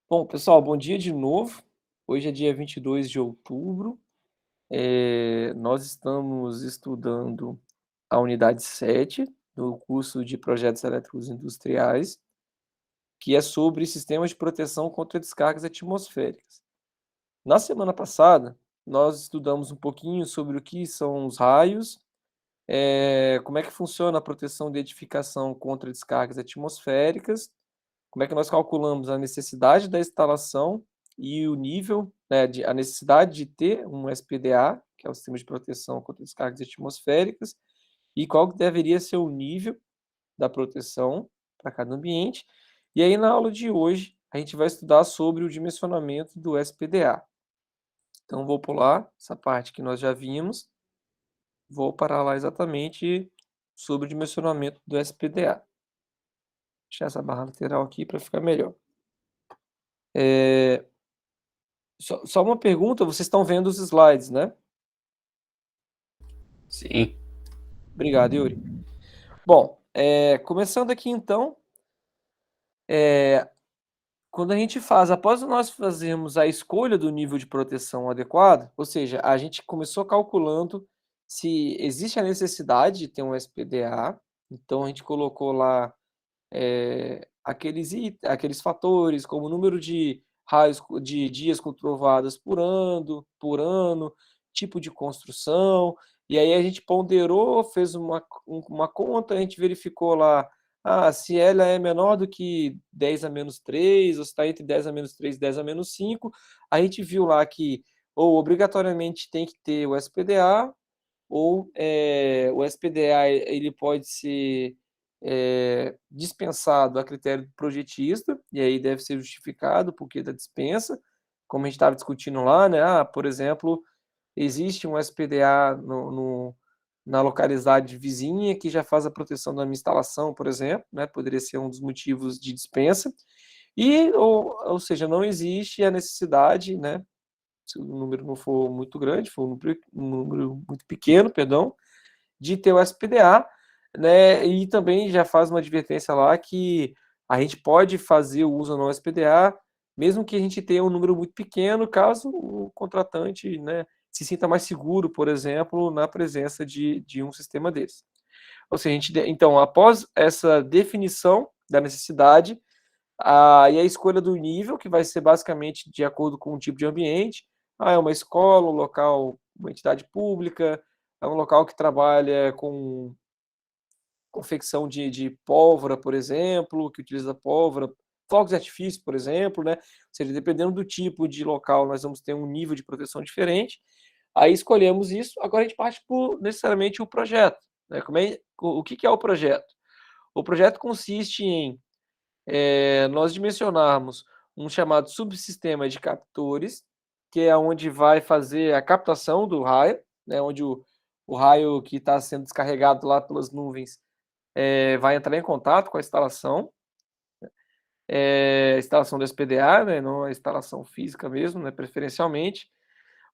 Bom, pessoal, bom dia de novo. Hoje é dia 22 de outubro. Nós estamos estudando a unidade 7 do curso de Projetos Elétricos Industriais, que é sobre sistemas de proteção contra descargas atmosféricas. Na semana passada, nós estudamos um pouquinho sobre o que são os raios, como é que funciona a proteção de edificação contra descargas atmosféricas, como é que nós calculamos a necessidade da instalação e o nível, né, a necessidade de ter um SPDA, que é o Sistema de Proteção contra Descargas Atmosféricas, e qual que deveria ser o nível da proteção para cada ambiente. E aí, na aula de hoje, a gente vai estudar sobre o dimensionamento do SPDA. Então, vou pular essa parte que nós já vimos, vou parar lá exatamente sobre o dimensionamento do SPDA. Deixar essa barra lateral aqui para ficar melhor. Só uma pergunta, vocês estão vendo os slides, né? Sim. Obrigado, Yuri. Bom, começando aqui então, quando a gente após nós fazermos a escolha do nível de proteção adequado, ou seja, a gente começou calculando se existe a necessidade de ter um SPDA, então a gente colocou lá aqueles fatores, como o número de raios de dias com trovadas por ano, tipo de construção, e aí a gente ponderou, fez uma conta, a gente verificou lá, se ela é menor do que 10 a menos 3, ou se está entre 10 a menos 3 e 10 a menos 5, a gente viu lá que ou obrigatoriamente tem que ter o SPDA, ou o SPDA ele pode ser dispensado a critério do projetista, e aí deve ser justificado o porquê da dispensa, como a gente estava discutindo lá, né? Por exemplo, existe um SPDA na localidade vizinha que já faz a proteção da minha instalação, por exemplo, né? Poderia ser um dos motivos de dispensa, ou seja, não existe a necessidade, né? Se o número não for muito grande, for um número muito pequeno, perdão, de ter o SPDA, né? E também já faz uma advertência lá que a gente pode fazer o uso no SPDA, mesmo que a gente tenha um número muito pequeno, caso o contratante, né, se sinta mais seguro, por exemplo, na presença de um sistema desse. Ou seja, então, após essa definição da necessidade, e a escolha do nível, que vai ser basicamente de acordo com o tipo de ambiente. É uma escola, um local, uma entidade pública, é um local que trabalha com confecção de pólvora, por exemplo, que utiliza pólvora, fogos de artifício, por exemplo, né? Ou seja, dependendo do tipo de local, nós vamos ter um nível de proteção diferente. Aí escolhemos isso, agora a gente parte por necessariamente o projeto, né? O que é o projeto? O projeto consiste em nós dimensionarmos um chamado subsistema de captores, que é onde vai fazer a captação do raio, né, onde o raio que está sendo descarregado lá pelas nuvens vai entrar em contato com a instalação do SPDA, né, não a instalação física mesmo, né, preferencialmente.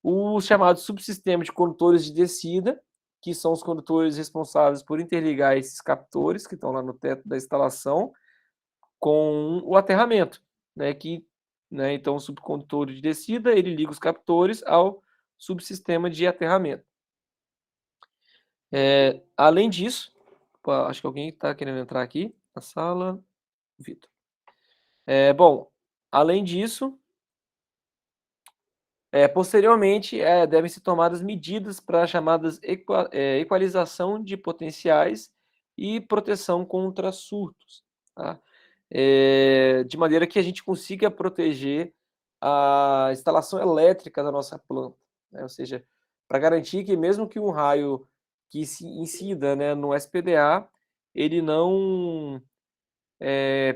O chamado subsistema de condutores de descida, que são os condutores responsáveis por interligar esses captores que estão lá no teto da instalação, com o aterramento, né, né, então o subcondutor de descida, ele liga os captores ao subsistema de aterramento. Além disso, acho que alguém está querendo entrar aqui na sala, Vitor. Bom, além disso, posteriormente, devem ser tomadas medidas para chamadas equalização de potenciais e proteção contra surtos, tá? De maneira que a gente consiga proteger a instalação elétrica da nossa planta, né? Ou seja, para garantir que mesmo que um raio que se incida, né, no SPDA, ele não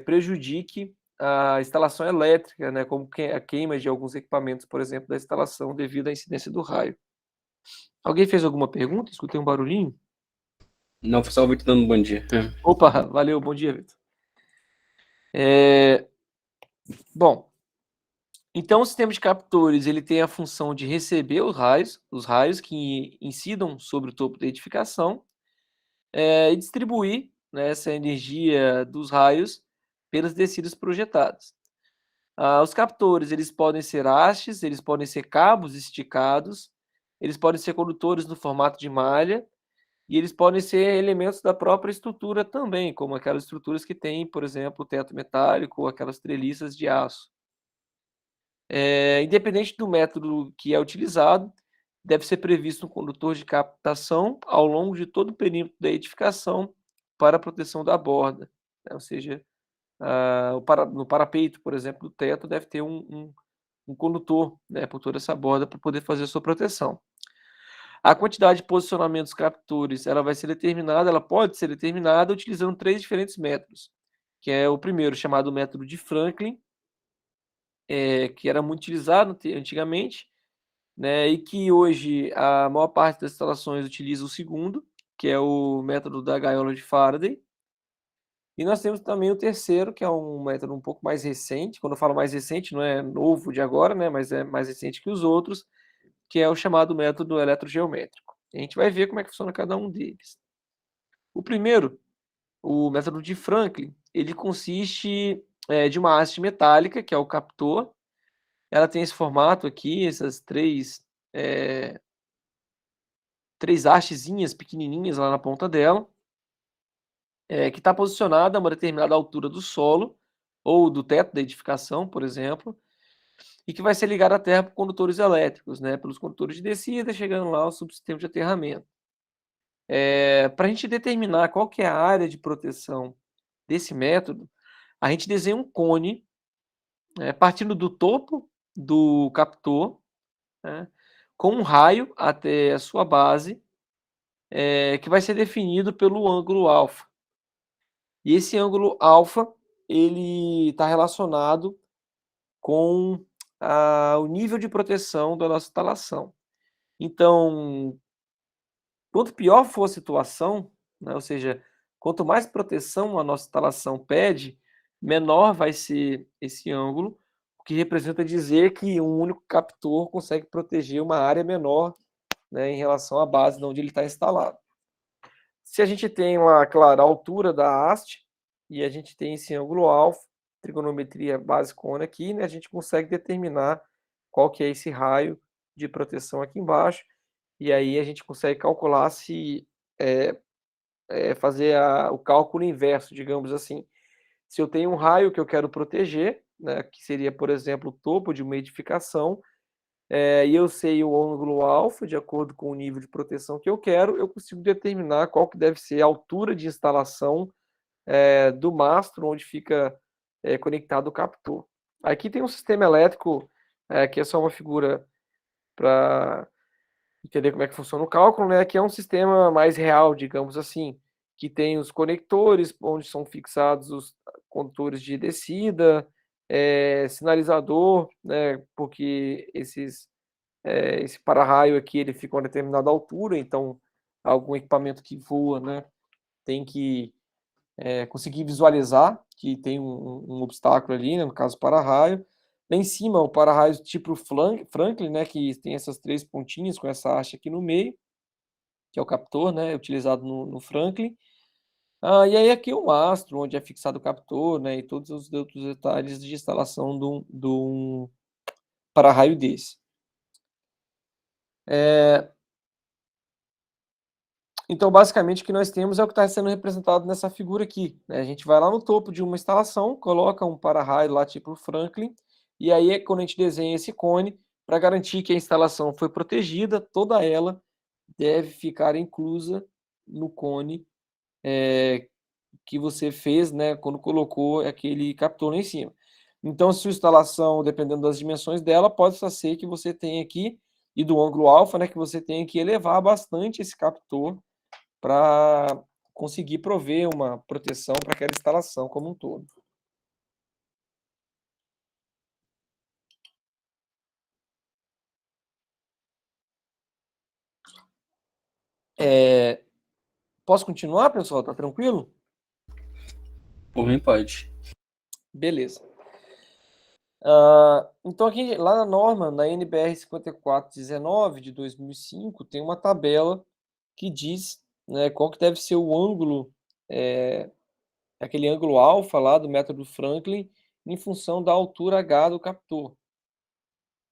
prejudique a instalação elétrica, né, como a queima de alguns equipamentos, por exemplo, da instalação devido à incidência do raio. Alguém fez alguma pergunta? Escutei um barulhinho. Não, foi só o Vitor dando um bom dia. Opa, valeu, bom dia, Vitor. Bom, então o sistema de captores ele tem a função de receber os raios que incidam sobre o topo da edificação, e distribuir, né, essa energia dos raios pelas descidas projetadas. Os captores, eles podem ser hastes, eles podem ser cabos esticados, eles podem ser condutores no formato de malha, e eles podem ser elementos da própria estrutura também, como aquelas estruturas que têm, por exemplo, o teto metálico ou aquelas treliças de aço. Independente do método que é utilizado, deve ser previsto um condutor de captação ao longo de todo o perímetro da edificação para a proteção da borda, né, ou seja, no parapeito, por exemplo, do teto deve ter um condutor, né, por toda essa borda para poder fazer a sua proteção. A quantidade de posicionamentos captores, ela pode ser determinada utilizando 3 diferentes métodos, que é o primeiro chamado método de Franklin, que era muito utilizado antigamente, né, e que hoje a maior parte das instalações utiliza o segundo, que é o método da gaiola de Faraday. E nós temos também o terceiro, que é um método um pouco mais recente. Quando eu falo mais recente, não é novo de agora, né, mas é mais recente que os outros, que é o chamado método eletrogeométrico. A gente vai ver como é que funciona cada um deles. O primeiro, o método de Franklin, ele consiste de uma haste metálica, que é o captor. Ela tem esse formato aqui, essas três hastezinhas pequenininhas lá na ponta dela, que está posicionada a uma determinada altura do solo ou do teto da edificação, por exemplo, e que vai ser ligada à terra por condutores elétricos, né, pelos condutores de descida, chegando lá ao subsistema de aterramento. Para a gente determinar qual que é a área de proteção desse método, a gente desenha um cone, partindo do topo do captor, né, com um raio até a sua base, que vai ser definido pelo ângulo alfa. E esse ângulo alfa, ele está relacionado com o nível de proteção da nossa instalação. Então, quanto pior for a situação, né, ou seja, quanto mais proteção a nossa instalação pede, menor vai ser esse ângulo, o que representa dizer que um único captor consegue proteger uma área menor, né, em relação à base de onde ele está instalado. Se a gente tem uma clara altura da haste e a gente tem esse ângulo alfa, trigonometria basicona aqui, né, a gente consegue determinar qual que é esse raio de proteção aqui embaixo, e aí a gente consegue calcular se fazer o cálculo inverso, digamos assim. Se eu tenho um raio que eu quero proteger, né, que seria, por exemplo, o topo de uma edificação, e eu sei o ângulo alfa, de acordo com o nível de proteção que eu quero, eu consigo determinar qual que deve ser a altura de instalação do mastro onde fica conectado o captor. Aqui tem um sistema elétrico, que é só uma figura para entender como é que funciona o cálculo, né? Que é um sistema mais real, digamos assim, que tem os conectores onde são fixados os condutores de descida, sinalizador, né? Porque esse para-raio aqui ele fica a uma determinada altura, então algum equipamento que voa, né? Tem que conseguir visualizar que tem um obstáculo ali, né, no caso para-raio. Lá em cima, o para-raio tipo Franklin, né, que tem essas 3 pontinhas com essa haste aqui no meio, que é o captor, né, utilizado no Franklin. E aí aqui o mastro, onde é fixado o captor, né, e todos os outros detalhes de instalação de um para-raio desse. Então, basicamente, o que nós temos é o que está sendo representado nessa figura aqui, né? A gente vai lá no topo de uma instalação, coloca um para-raio lá tipo Franklin, e aí é quando a gente desenha esse cone, para garantir que a instalação foi protegida, toda ela deve ficar inclusa no cone que você fez, né, quando colocou aquele captor lá em cima. Então, se a instalação, dependendo das dimensões dela, pode ser que você tenha aqui, e do ângulo alfa, né, que você tenha que elevar bastante esse captor para conseguir prover uma proteção para aquela instalação como um todo. Posso continuar, pessoal? Tá tranquilo? Por mim, pode. Beleza. Então aqui, lá na norma, na NBR 5419 de 2005, tem uma tabela que diz, né, qual que deve ser o ângulo, aquele ângulo alfa lá do método Franklin em função da altura H do captor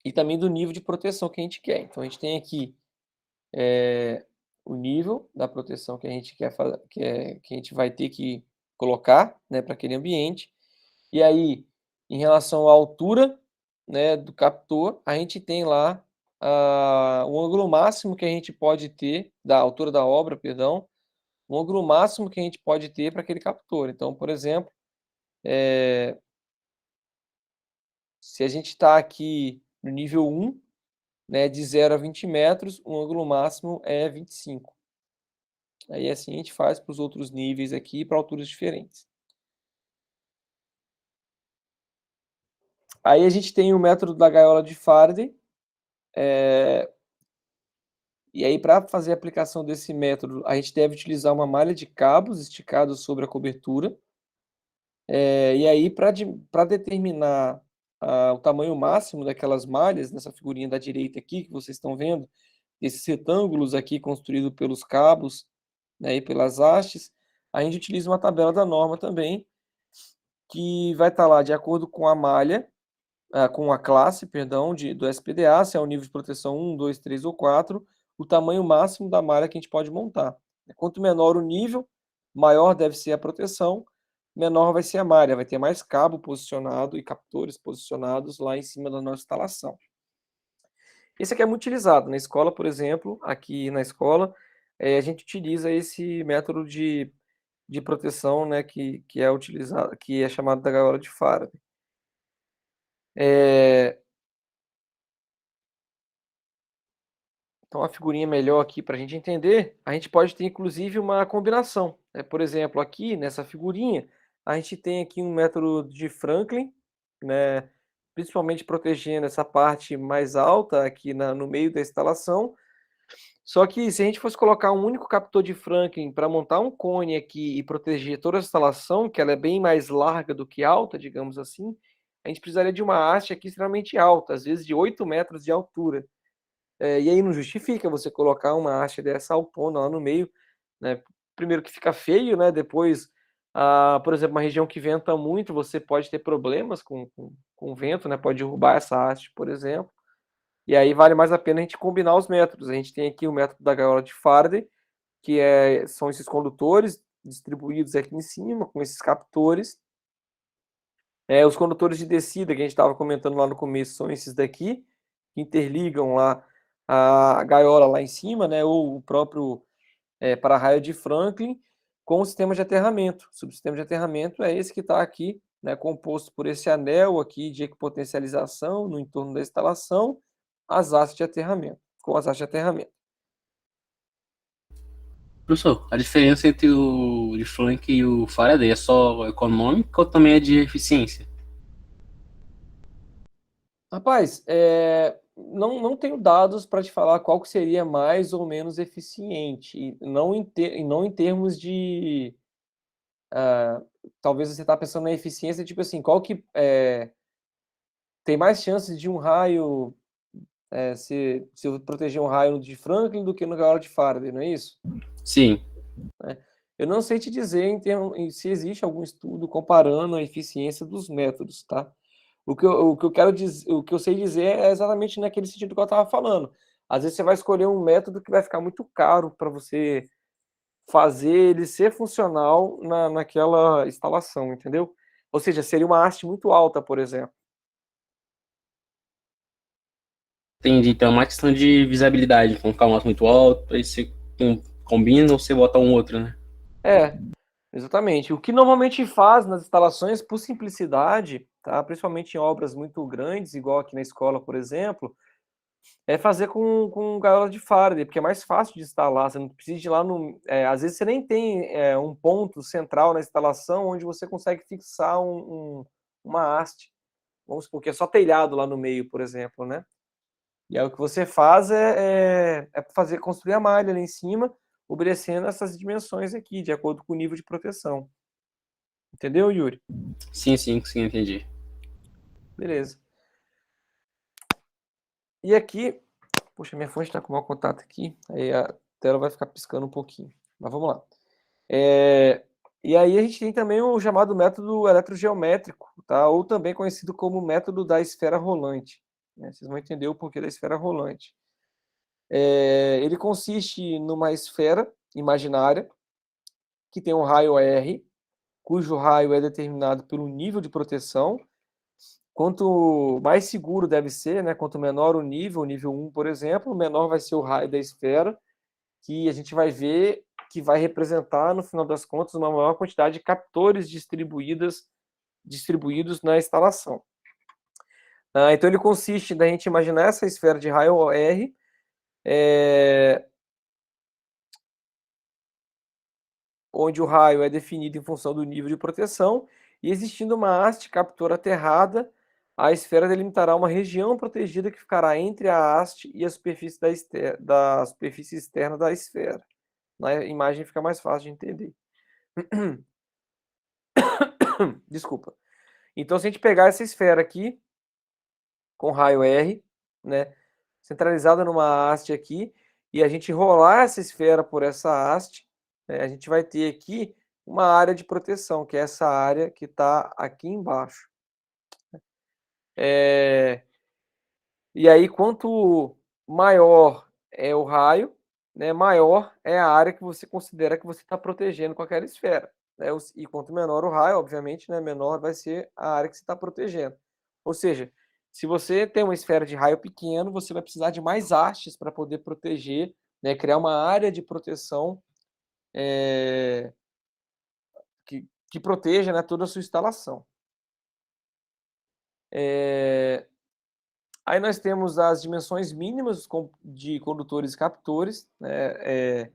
e também do nível de proteção que a gente quer. Então, a gente tem aqui o nível da proteção que a gente quer fazer, que a gente vai ter que colocar, né, para aquele ambiente. E aí, em relação à altura, né, do captor, a gente tem lá o ângulo máximo que a gente pode ter, da altura da obra, perdão, o ângulo máximo que a gente pode ter para aquele captor. Então, por exemplo, se a gente está aqui no nível 1, né, de 0 a 20 metros, o ângulo máximo é 25. Aí assim a gente faz para os outros níveis aqui, para alturas diferentes. Aí a gente tem o método da gaiola de Faraday. E aí, para fazer a aplicação desse método, a gente deve utilizar uma malha de cabos esticados sobre a cobertura. E aí, para determinar o tamanho máximo daquelas malhas, nessa figurinha da direita aqui, que vocês estão vendo, esses retângulos aqui construídos pelos cabos, né, e pelas hastes, a gente utiliza uma tabela da norma também, que vai estar lá de acordo com a malha, com a classe, perdão, do SPDA, se é o nível de proteção 1, 2, 3 ou 4, o tamanho máximo da malha que a gente pode montar. Quanto menor o nível, maior deve ser a proteção, menor vai ser a malha, vai ter mais cabo posicionado e captores posicionados lá em cima da nossa instalação. Esse aqui é muito utilizado na escola, por exemplo, aqui na escola, a gente utiliza esse método de proteção, né, que é utilizado, que é chamado da gaiola de Faraday. Então, a figurinha melhor aqui para a gente entender, a gente pode ter inclusive uma combinação. Por exemplo, aqui nessa figurinha, a gente tem aqui um método de Franklin, né, principalmente protegendo essa parte mais alta aqui no meio da instalação. Só que se a gente fosse colocar um único captor de Franklin para montar um cone aqui e proteger toda a instalação, que ela é bem mais larga do que alta, digamos assim, a gente precisaria de uma haste aqui extremamente alta, às vezes de 8 metros de altura. E aí não justifica você colocar uma haste dessa altona lá no meio, né? Primeiro que fica feio, né? Depois, por exemplo, uma região que venta muito, você pode ter problemas com vento, né? Pode derrubar essa haste, por exemplo. E aí vale mais a pena a gente combinar os métodos. A gente tem aqui o método da gaiola de Faraday, que são esses condutores distribuídos aqui em cima, com esses captores. Os condutores de descida que a gente estava comentando lá no começo são esses daqui, que interligam lá a gaiola lá em cima, né, ou o próprio para-raio de Franklin, com o sistema de aterramento. O subsistema de aterramento é esse que está aqui, né, composto por esse anel aqui de equipotencialização no entorno da instalação, as hastes de aterramento, com as hastes de aterramento. Professor, a diferença entre o de Frank e o Faraday é só econômica ou também é de eficiência? Rapaz, não tenho dados para te falar qual que seria mais ou menos eficiente, e não em termos de... talvez você está pensando na eficiência, tipo assim, qual que tem mais chances de um raio, se eu proteger um raio de Franklin do que no gaiola de Faraday, não é isso? Sim. Eu não sei te dizer se existe algum estudo comparando a eficiência dos métodos, tá? O que eu quero dizer, o que eu sei dizer é exatamente naquele sentido que eu estava falando. Às vezes você vai escolher um método que vai ficar muito caro para você fazer ele ser funcional naquela instalação, entendeu? Ou seja, seria uma haste muito alta, por exemplo. Entendi. Então é uma questão de visibilidade. Colocar uma muito alto, aí você combina ou você bota um outro, né? Exatamente. O que normalmente faz nas instalações, por simplicidade, tá? Principalmente em obras muito grandes, igual aqui na escola, por exemplo, é fazer com gaiola de Faraday, porque é mais fácil de instalar. Você não precisa ir lá no. Às vezes você nem tem um ponto central na instalação onde você consegue fixar uma haste. Vamos supor que é só telhado lá no meio, por exemplo, né? E aí o que você faz construir a malha ali em cima, obedecendo essas dimensões aqui, de acordo com o nível de proteção. Entendeu, Yuri? Sim, entendi. Beleza. E aqui, puxa, minha fonte está com mau contato aqui, aí a tela vai ficar piscando um pouquinho. Mas vamos lá. E aí a gente tem também o chamado método eletrogeométrico, tá? Ou também conhecido como método da esfera rolante, né? Vocês vão entender o porquê da esfera rolante. Ele consiste numa esfera imaginária que tem um raio R, cujo raio é determinado pelo nível de proteção. Quanto mais seguro deve ser, né? Quanto menor o nível 1, por exemplo, menor vai ser o raio da esfera, que a gente vai ver que vai representar, no final das contas, uma maior quantidade de captores distribuídos na instalação. Então, ele consiste da gente imaginar essa esfera de raio R, onde o raio é definido em função do nível de proteção, e existindo uma haste captor aterrada, a esfera delimitará uma região protegida que ficará entre a haste e a superfície da superfície externa da esfera. Na imagem fica mais fácil de entender. Desculpa. Então, se a gente pegar essa esfera aqui, com raio R, né, centralizada numa haste aqui, e a gente rolar essa esfera por essa haste, né, a gente vai ter aqui uma área de proteção, que é essa área que está aqui embaixo. E aí, quanto maior é o raio, né, maior é a área que você considera que você está protegendo com aquela esfera. Né? E quanto menor o raio, obviamente, né, menor vai ser a área que você está protegendo. Ou seja, se você tem uma esfera de raio pequeno, você vai precisar de mais hastes para poder proteger, né, criar uma área de proteção que proteja, né, toda a sua instalação. Aí nós temos as dimensões mínimas de condutores e captores, né? Ou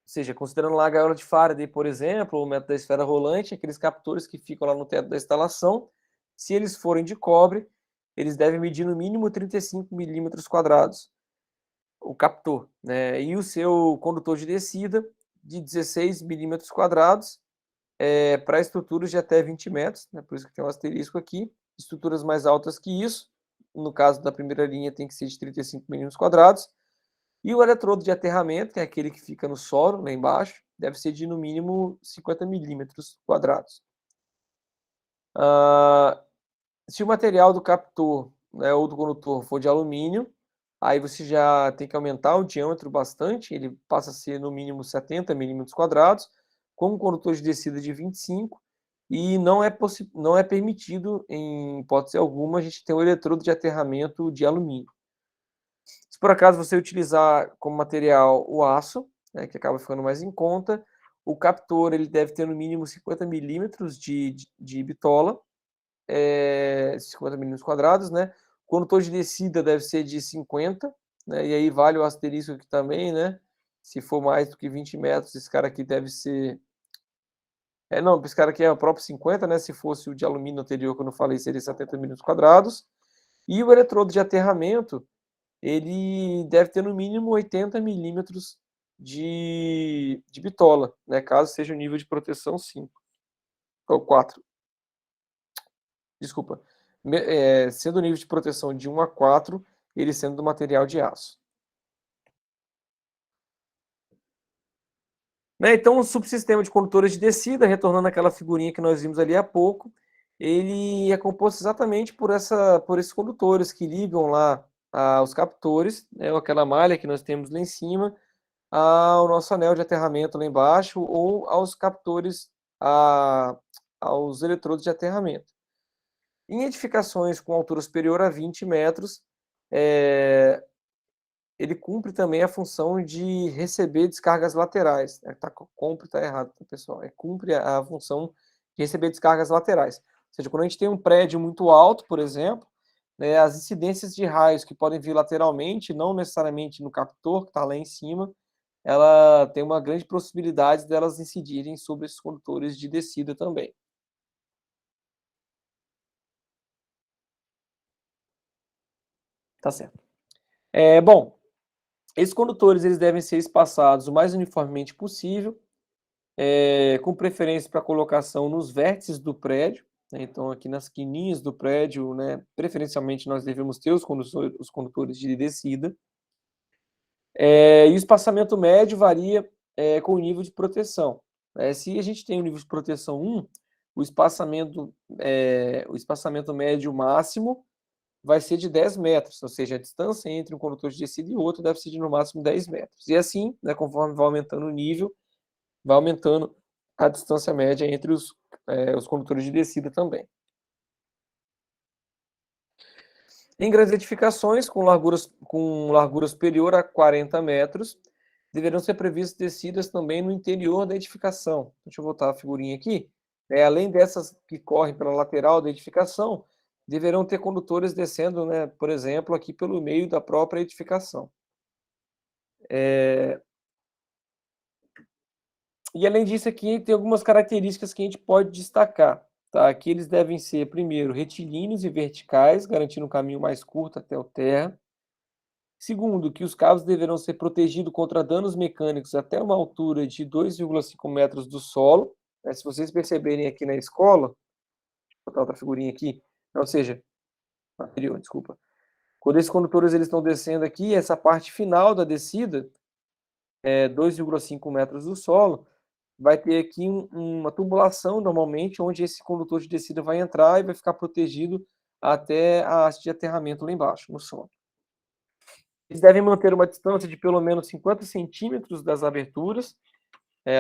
seja, considerando lá a gaiola de Faraday, por exemplo, ou o método da esfera rolante, aqueles captores que ficam lá no teto da instalação, se eles forem de cobre, eles devem medir no mínimo 35 milímetros quadrados, o captor, né? E o seu condutor de descida, de 16 milímetros quadrados, para estruturas de até 20 metros, né? Por isso que tem um asterisco aqui. Estruturas mais altas que isso, no caso da primeira linha, tem que ser de 35 milímetros quadrados. E o eletrodo de aterramento, que é aquele que fica no solo, lá embaixo, deve ser de no mínimo 50 milímetros quadrados. Se o material do captor, né, ou do condutor for de alumínio, aí você já tem que aumentar o diâmetro bastante, ele passa a ser no mínimo 70 milímetros quadrados, com um condutor de descida de 25, e não é permitido, em hipótese alguma, a gente ter um eletrodo de aterramento de alumínio. Se por acaso você utilizar como material o aço, né, que acaba ficando mais em conta, o captor ele deve ter no mínimo 50 milímetros de bitola, 50 milímetros quadrados, né? O condutor de descida deve ser de 50, né? E aí vale o asterisco aqui também, né? Se for mais do que 20 metros, esse cara aqui deve ser... não, esse cara aqui é o próprio 50, né? Se fosse o de alumínio anterior, que eu não falei, seria 70 milímetros quadrados. E o eletrodo de aterramento, ele deve ter no mínimo 80 milímetros de bitola, né? Caso seja o nível de proteção 5, ou 4. Desculpa. Sendo o nível de proteção de 1 a 4, ele sendo do material de aço. Né? Então, o subsistema de condutores de descida, retornando àquela figurinha que nós vimos ali há pouco, ele é composto exatamente por esses condutores que ligam lá os captores, né, aquela malha que nós temos lá em cima, ao nosso anel de aterramento lá embaixo, ou aos captores, aos eletrodos de aterramento. Em edificações com altura superior a 20 metros, ele cumpre também a função de receber descargas laterais. Cumpre está errado, tá, pessoal? Cumpre a função de receber descargas laterais. Ou seja, quando a gente tem um prédio muito alto, por exemplo, né, as incidências de raios que podem vir lateralmente, não necessariamente no captor que está lá em cima, ela tem uma grande possibilidade delas incidirem sobre esses condutores de descida também. Tá certo. Bom, esses condutores eles devem ser espaçados o mais uniformemente possível, com preferência para colocação nos vértices do prédio, né? Então, aqui nas quininhas do prédio, né, preferencialmente nós devemos ter os condutores de descida. E o espaçamento médio varia com o nível de proteção. Se a gente tem o nível de proteção 1, o espaçamento médio máximo vai ser de 10 metros, ou seja, a distância entre um condutor de descida e outro deve ser de no máximo 10 metros. E assim, né, conforme vai aumentando o nível, vai aumentando a distância média entre os condutores de descida também. Em grandes edificações, com largura superior a 40 metros, deverão ser previstas descidas também no interior da edificação. Deixa eu voltar a figurinha aqui. Além dessas que correm pela lateral da edificação, deverão ter condutores descendo, né, por exemplo, aqui pelo meio da própria edificação. E além disso aqui, tem algumas características que a gente pode destacar. Tá? Aqui eles devem ser, primeiro, retilíneos e verticais, garantindo um caminho mais curto até o terra. Segundo, que os cabos deverão ser protegidos contra danos mecânicos até uma altura de 2,5 metros do solo. Se vocês perceberem aqui na escola, vou botar outra figurinha aqui, ou seja, anterior, desculpa. Quando esses condutores eles estão descendo aqui, essa parte final da descida, 2,5 metros do solo, vai ter aqui uma tubulação, normalmente, onde esse condutor de descida vai entrar e vai ficar protegido até a haste de aterramento lá embaixo, no solo. Eles devem manter uma distância de pelo menos 50 centímetros das aberturas.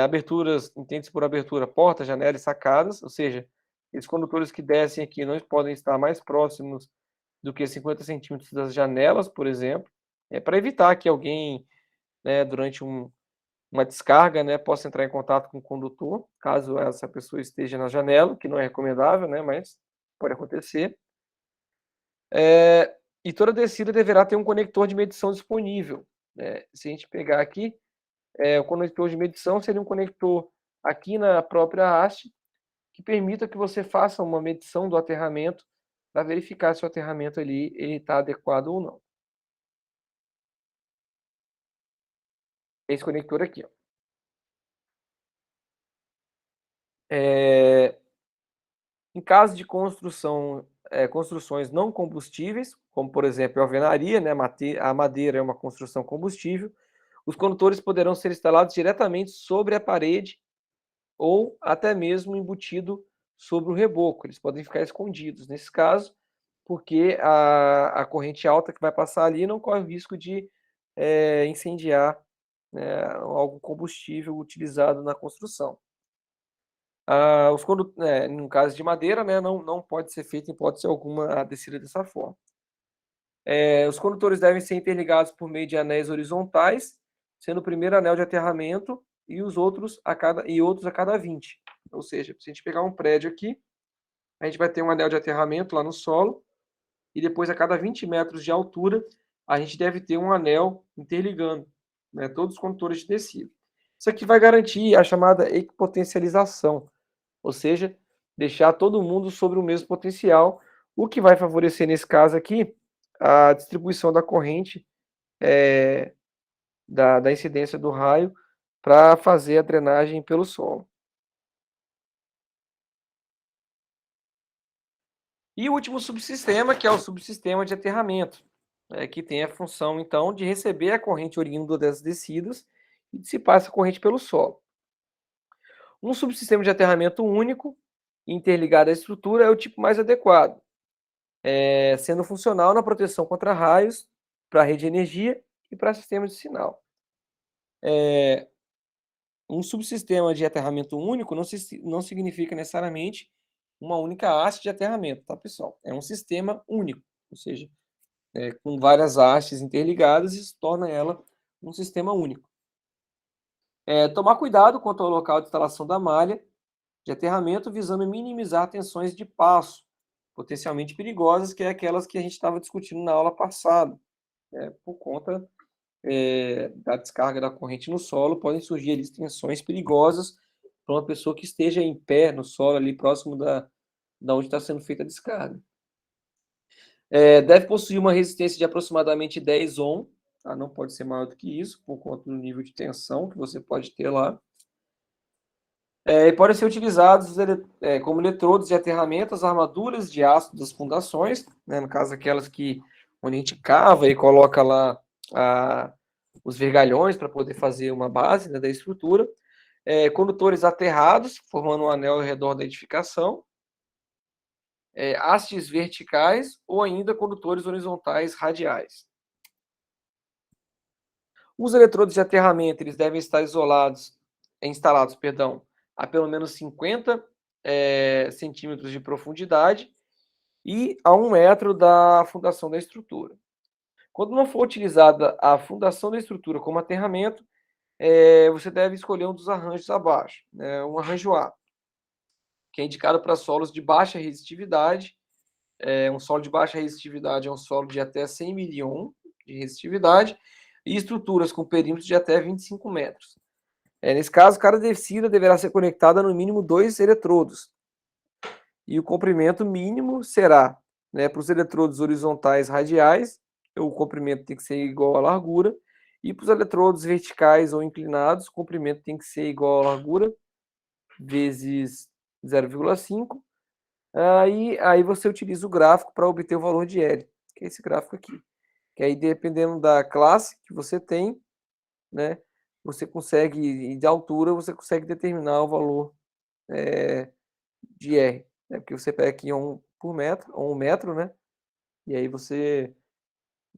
Aberturas, entende-se por abertura, porta, janela e sacadas, ou seja, esses condutores que descem aqui não podem estar mais próximos do que 50 centímetros das janelas, por exemplo, para evitar que alguém, né, durante uma descarga, né, possa entrar em contato com o condutor, caso essa pessoa esteja na janela, que não é recomendável, né, mas pode acontecer. E toda descida deverá ter um conector de medição disponível. Se a gente pegar aqui, o conector de medição seria um conector aqui na própria haste, que permita que você faça uma medição do aterramento para verificar se o aterramento ali está adequado ou não. Esse conector aqui, ó. Em caso de construções não combustíveis, como por exemplo a alvenaria, né, a madeira é uma construção combustível, os condutores poderão ser instalados diretamente sobre a parede ou até mesmo embutido sobre o reboco. Eles podem ficar escondidos nesse caso, porque a corrente alta que vai passar ali não corre o risco de incendiar, né, algum combustível utilizado na construção. No caso de madeira, né, não pode ser feito em hipótese alguma a descida dessa forma. Os condutores devem ser interligados por meio de anéis horizontais, sendo o primeiro anel de aterramento e outros a cada 20. Ou seja, se a gente pegar um prédio aqui, a gente vai ter um anel de aterramento lá no solo, e depois a cada 20 metros de altura, a gente deve ter um anel interligando, né, todos os condutores de descida. Isso aqui vai garantir a chamada equipotencialização, ou seja, deixar todo mundo sobre o mesmo potencial, o que vai favorecer, nesse caso aqui, a distribuição da corrente da incidência do raio para fazer a drenagem pelo solo. E o último subsistema, que é o subsistema de aterramento, que tem a função, então, de receber a corrente oriunda das descidas e dissipar essa corrente pelo solo. Um subsistema de aterramento único, interligado à estrutura, é o tipo mais adequado, sendo funcional na proteção contra raios, para a rede de energia e para sistemas de sinal. Um subsistema de aterramento único não significa necessariamente uma única haste de aterramento, tá, pessoal? É um sistema único, ou seja, com várias hastes interligadas, isso torna ela um sistema único. Tomar cuidado quanto ao local de instalação da malha de aterramento, visando minimizar tensões de passo, potencialmente perigosas, que é aquelas que a gente estava discutindo na aula passada. Por conta da descarga da corrente no solo, podem surgir ali tensões perigosas para uma pessoa que esteja em pé no solo, ali próximo da onde está sendo feita a descarga. Deve possuir uma resistência de aproximadamente 10 ohm, tá? Não pode ser maior do que isso, por conta do nível de tensão que você pode ter lá. E podem ser utilizados como eletrodos de aterramento, as armaduras de aço das fundações, né, no caso aquelas onde a gente cava e coloca lá os vergalhões para poder fazer uma base, né, da estrutura, condutores aterrados, formando um anel ao redor da edificação, hastes verticais ou ainda condutores horizontais radiais. Os eletrodos de aterramento eles devem estar instalados, a pelo menos 50 centímetros de profundidade e a 1 metro da fundação da estrutura. Quando não for utilizada a fundação da estrutura como aterramento, você deve escolher um dos arranjos abaixo, né, um arranjo A, que é indicado para solos de baixa resistividade. Um solo de baixa resistividade é um solo de até 100 miliohm de resistividade e estruturas com perímetros de até 25 metros. Nesse caso, cada descida deverá ser conectada no mínimo 2 eletrodos. E o comprimento mínimo será, né, para os eletrodos horizontais radiais, o comprimento tem que ser igual à largura, e para os eletrodos verticais ou inclinados, o comprimento tem que ser igual à largura vezes 0,5. Aí você utiliza o gráfico para obter o valor de L, que é esse gráfico aqui. Que aí, dependendo da classe que você tem, né, você consegue, e de altura, você consegue determinar o valor de R. Né, porque você pega aqui 1 por metro, ou 1 metro, né? E aí você,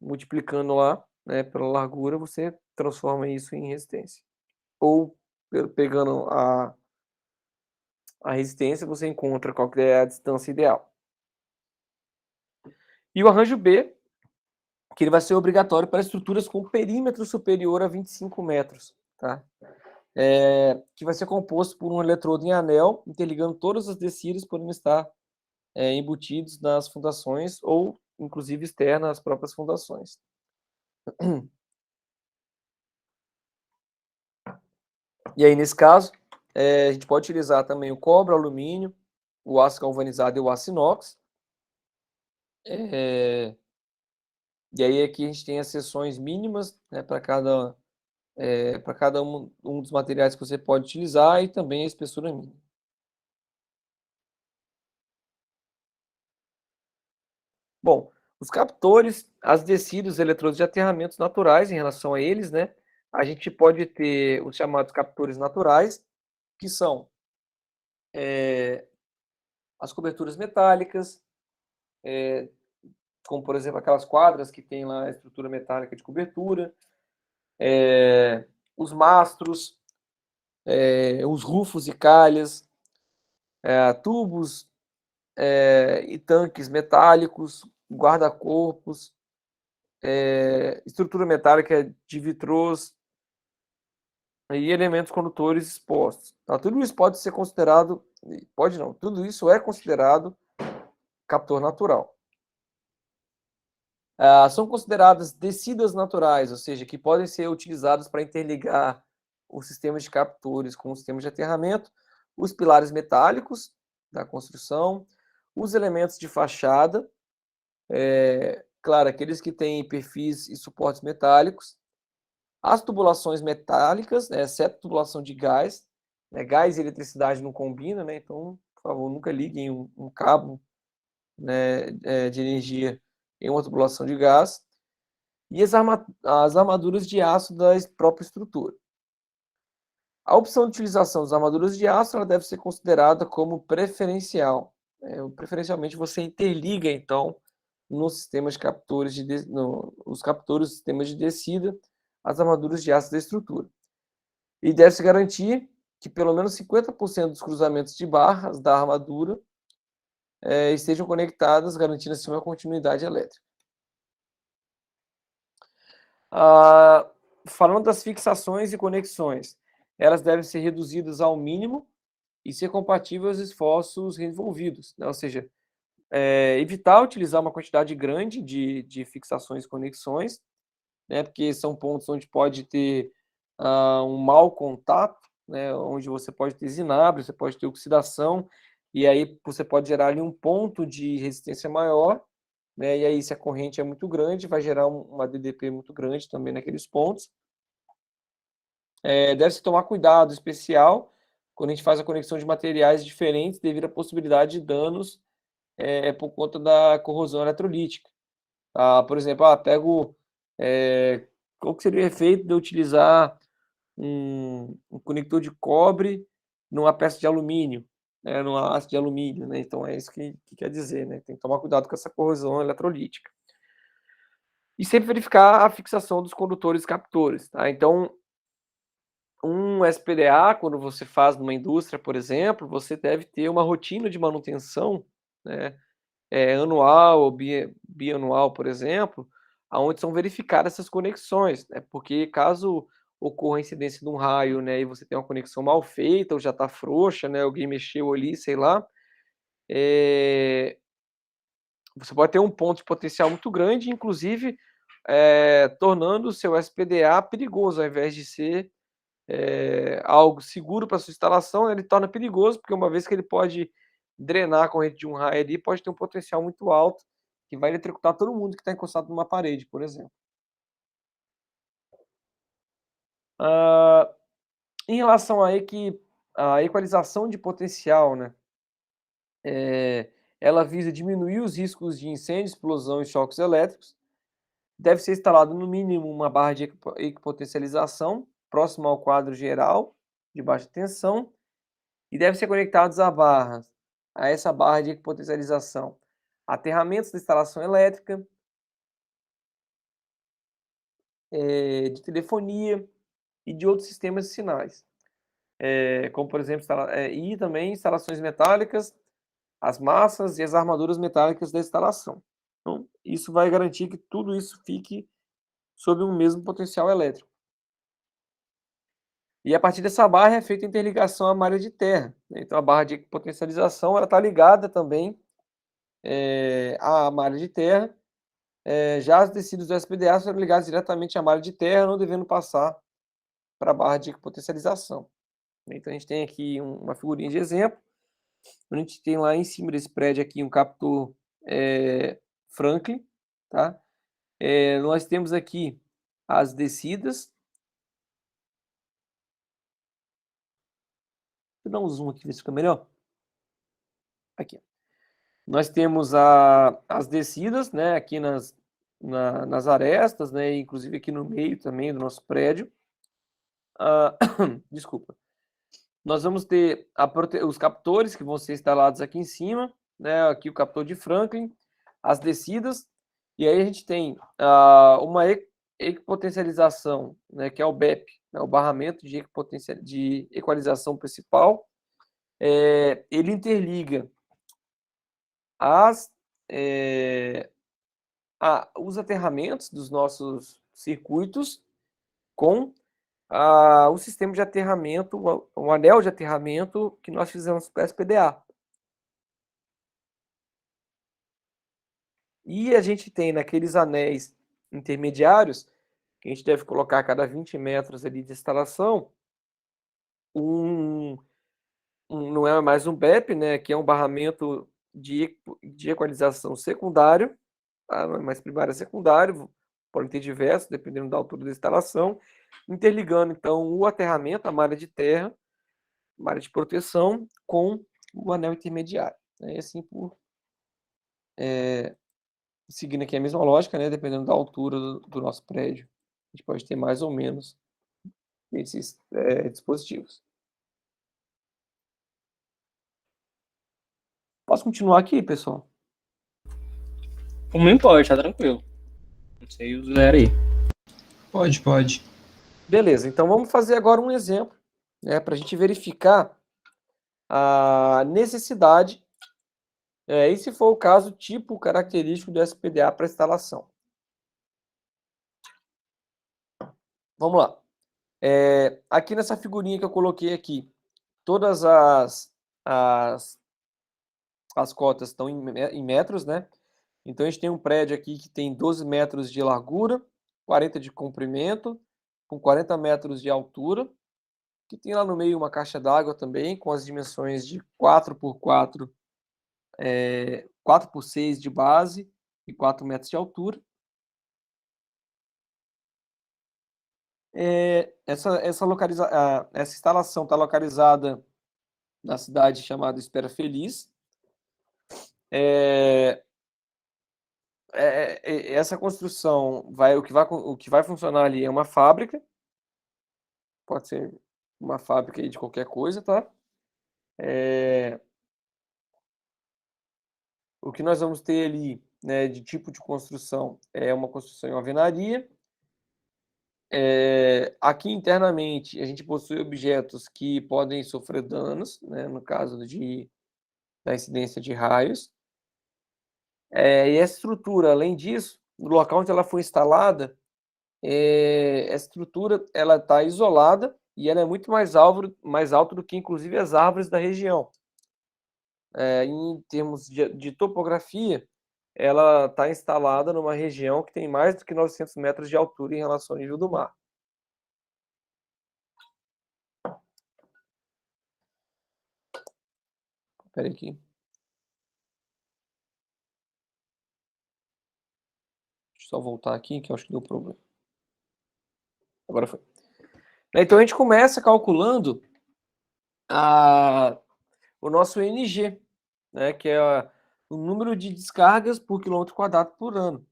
multiplicando lá, né, pela largura, você transforma isso em resistência. Ou, pegando a resistência, você encontra qual que é a distância ideal. E o arranjo B, que ele vai ser obrigatório para estruturas com perímetro superior a 25 metros, tá? Que vai ser composto por um eletrodo em anel, interligando todas as descidas, podendo estar embutidos nas fundações ou, inclusive, externas às próprias fundações. E aí, nesse caso, a gente pode utilizar também o cobre, o alumínio, o aço galvanizado e o aço inox. E aí aqui a gente tem as seções mínimas, né, para cada um dos materiais que você pode utilizar e também a espessura mínima. Bom, os captores, as descidas, os eletrodos de aterramentos naturais em relação a eles, né? A gente pode ter os chamados captores naturais, que são as coberturas metálicas, como por exemplo aquelas quadras que tem lá a estrutura metálica de cobertura, os mastros, os rufos e calhas, tubos e tanques metálicos, guarda-corpos, estrutura metálica de vitrôs e elementos condutores expostos. Tá? Tudo isso pode ser considerado, pode não, tudo isso é considerado captor natural. São consideradas descidas naturais, ou seja, que podem ser utilizadas para interligar os sistemas de captores com os sistemas de aterramento, os pilares metálicos da construção, os elementos de fachada, claro, aqueles que têm perfis e suportes metálicos, as tubulações metálicas, né, exceto tubulação de gás, né, gás e eletricidade não combinam, né, então, por favor, nunca liguem um cabo, né, de energia em uma tubulação de gás, e as armaduras de aço da própria estrutura. A opção de utilização das armaduras de aço ela deve ser considerada como preferencial. Preferencialmente você interliga, então, nos sistemas de captores, os captores dos sistemas de descida, as armaduras de aço da estrutura. E deve-se garantir que pelo menos 50% dos cruzamentos de barras da armadura estejam conectadas, garantindo assim uma continuidade elétrica. Falando das fixações e conexões, elas devem ser reduzidas ao mínimo e ser compatíveis aos esforços envolvidos, né? Ou seja, evitar utilizar uma quantidade grande de fixações e conexões, né? Porque são pontos onde pode ter um mau contato, né? Onde você pode ter zinabre, você pode ter oxidação, e aí você pode gerar ali um ponto de resistência maior, né? E aí, se a corrente é muito grande, vai gerar uma DDP muito grande também naqueles pontos. Deve-se tomar cuidado especial quando a gente faz a conexão de materiais diferentes devido à possibilidade de danos por conta da corrosão eletrolítica. Por exemplo, pego qual que seria o efeito de eu utilizar um conector de cobre numa peça de alumínio, né, numa haste de alumínio, né? Então é isso que quer dizer, né? Tem que tomar cuidado com essa corrosão eletrolítica. E sempre verificar a fixação dos condutores e captores, tá? Então, um SPDA, quando você faz numa indústria, por exemplo, você deve ter uma rotina de manutenção, né, anual ou bianual, por exemplo, aonde são verificadas essas conexões, né, porque caso ocorra a incidência de um raio, né, e você tem uma conexão mal feita ou já está frouxa, né, alguém mexeu ali, sei lá, você pode ter um ponto de potencial muito grande, inclusive tornando o seu SPDA perigoso, ao invés de ser algo seguro para sua instalação, ele torna perigoso, porque uma vez que ele pode drenar a corrente de um raio ali, pode ter um potencial muito alto, que vai eletrocutar todo mundo que está encostado numa parede, por exemplo. Ah, em relação à equalização de potencial, né, ela visa diminuir os riscos de incêndio, explosão e choques elétricos. Deve ser instalado no mínimo uma barra de equipotencialização próxima ao quadro geral de baixa tensão e devem ser conectados a essa barra de potencialização, aterramentos da instalação elétrica, de telefonia e de outros sistemas de sinais, como por exemplo, e também instalações metálicas, as massas e as armaduras metálicas da instalação. Então, isso vai garantir que tudo isso fique sob um mesmo potencial elétrico. E a partir dessa barra é feita a interligação à malha de terra, né? Então a barra de potencialização ela está ligada também à malha de terra. Já os tecidos do SPDA são ligados diretamente à malha de terra, não devendo passar para a barra de potencialização. Então a gente tem aqui uma figurinha de exemplo. A gente tem lá em cima desse prédio aqui um captor Franklin, tá? Nós temos aqui as descidas. Vou dar um zoom aqui, ver se fica melhor. Aqui. Nós temos as descidas, né, aqui nas arestas, né, inclusive aqui no meio também do nosso prédio. Desculpa. Nós vamos ter os captores que vão ser instalados aqui em cima, né, aqui o captor de Franklin, as descidas, e aí a gente tem uma equipotencialização, né, que é o BEP, né, o barramento de equalização principal. Ele interliga os aterramentos dos nossos circuitos com o sistema de aterramento, o anel de aterramento que nós fizemos para o SPDA. E a gente tem naqueles anéis intermediários, que a gente deve colocar a cada 20 metros ali de instalação, não é mais um BEP, né, que é um barramento de equalização secundário, tá? Não é mais primário, é secundário, podem ter diversos, dependendo da altura da instalação, interligando então o aterramento, a malha de terra, malha de proteção, com o anel intermediário, né? E assim seguindo aqui a mesma lógica, né, dependendo da altura do nosso prédio, a gente pode ter mais ou menos esses dispositivos. Posso continuar aqui, pessoal? Como não pode, tá tranquilo. Não sei os galera aí. Pode. Beleza, então vamos fazer agora um exemplo, né, para a gente verificar a necessidade, e se for o caso, tipo característico do SPDA para instalação. Vamos lá. Aqui nessa figurinha que eu coloquei aqui, todas as cotas estão em metros, né? Então a gente tem um prédio aqui que tem 12 metros de largura, 40 de comprimento, com 40 metros de altura, que tem lá no meio uma caixa d'água também, com as dimensões de 4x4, 4x6 de base e 4 metros de altura. Essa instalação está localizada na cidade chamada Espera Feliz. Essa construção o que vai funcionar ali é uma fábrica, pode ser uma fábrica aí de qualquer coisa, tá? O que nós vamos ter ali, né, de tipo de construção é uma construção em alvenaria. Aqui internamente a gente possui objetos que podem sofrer danos, né, no caso da incidência de raios. E essa estrutura, além disso, no local onde ela foi instalada, essa estrutura ela está isolada e ela é muito mais alta do que inclusive as árvores da região. Em termos de topografia, ela está instalada numa região que tem mais do que 900 metros de altura em relação ao nível do mar. Espera aqui. Deixa eu só voltar aqui, que eu acho que deu problema. Agora foi. Então a gente começa calculando o nosso NG, né, que é o número de descargas por quilômetro quadrado por ano.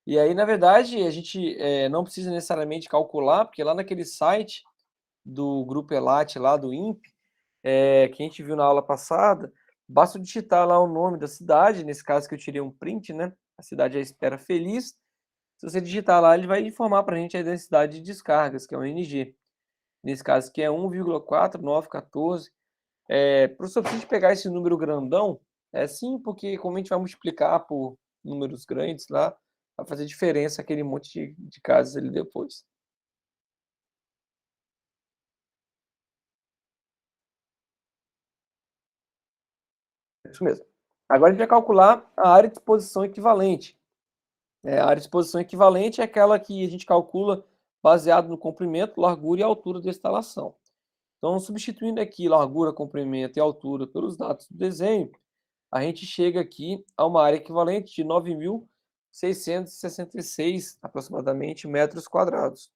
E aí, na verdade, a gente não precisa necessariamente calcular, porque lá naquele site do Grupo Elat, lá do INPE, que a gente viu na aula passada, basta digitar lá o nome da cidade, nesse caso que eu tirei um print, né? A cidade é Espera Feliz. Se você digitar lá, ele vai informar para a gente a densidade de descargas, que é o NG. Nesse caso aqui é 1,4914. Professor, precisa pegar esse número grandão? Sim, porque como a gente vai multiplicar por números grandes lá, vai fazer diferença aquele monte de casas ali depois. Isso mesmo. Agora a gente vai calcular a área de exposição equivalente. A área de exposição equivalente é aquela que a gente calcula baseado no comprimento, largura e altura da instalação. Então, substituindo aqui largura, comprimento e altura pelos dados do desenho, a gente chega aqui a uma área equivalente de 9.666, aproximadamente, metros quadrados.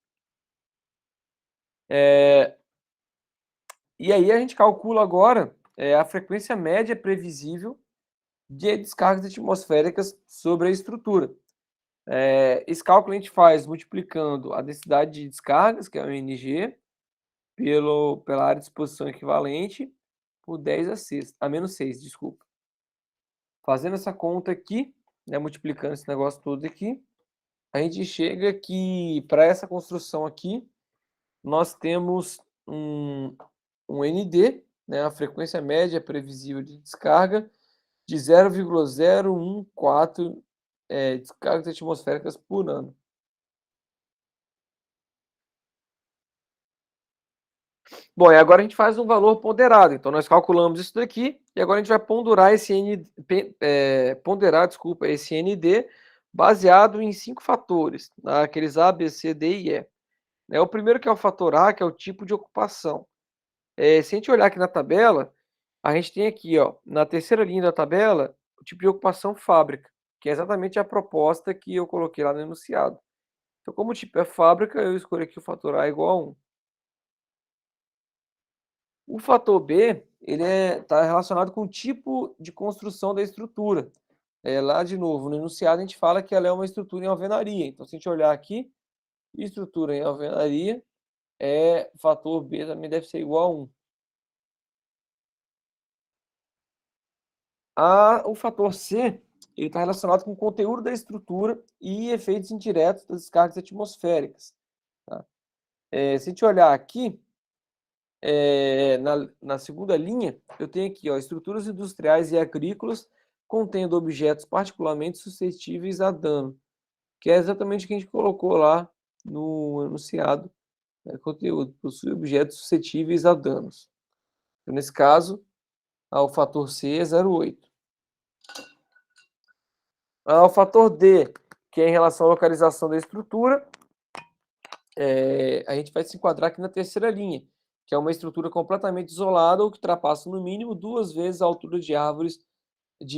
E aí a gente calcula agora a frequência média previsível de descargas atmosféricas sobre a estrutura. Esse cálculo a gente faz multiplicando a densidade de descargas, que é o NG, pela área de exposição equivalente, por 10 a menos 6, desculpa. Fazendo essa conta aqui, né, multiplicando esse negócio todo aqui, a gente chega que para essa construção aqui, nós temos um ND, né, a frequência média previsível de descarga, de 0,014 descargas atmosféricas por ano. Bom, e agora a gente faz um valor ponderado. Então, nós calculamos isso daqui e agora a gente vai ponderar esse esse ND baseado em 5 fatores, aqueles A, B, C, D e E. O primeiro que é o fator A, que é o tipo de ocupação. Se a gente olhar aqui na tabela, a gente tem aqui, ó, na terceira linha da tabela, o tipo de ocupação fábrica, que é exatamente a proposta que eu coloquei lá no enunciado. Então, como o tipo é fábrica, eu escolho aqui o fator A igual a 1. O fator B, ele está relacionado com o tipo de construção da estrutura. Lá, de novo, no enunciado a gente fala que ela é uma estrutura em alvenaria. Então, se a gente olhar aqui, estrutura em alvenaria, fator B também deve ser igual a 1. O fator C, ele está relacionado com o conteúdo da estrutura e efeitos indiretos das descargas atmosféricas. Tá? Se a gente olhar aqui, na segunda linha, eu tenho aqui, ó, estruturas industriais e agrícolas contendo objetos particularmente suscetíveis a dano, que é exatamente o que a gente colocou lá no enunciado, né, conteúdo, possui objetos suscetíveis a danos. Então, nesse caso, o fator C é 0,8. O fator D, que é em relação à localização da estrutura, a gente vai se enquadrar aqui na terceira linha, que é uma estrutura completamente isolada ou que ultrapassa no mínimo 2 vezes a altura de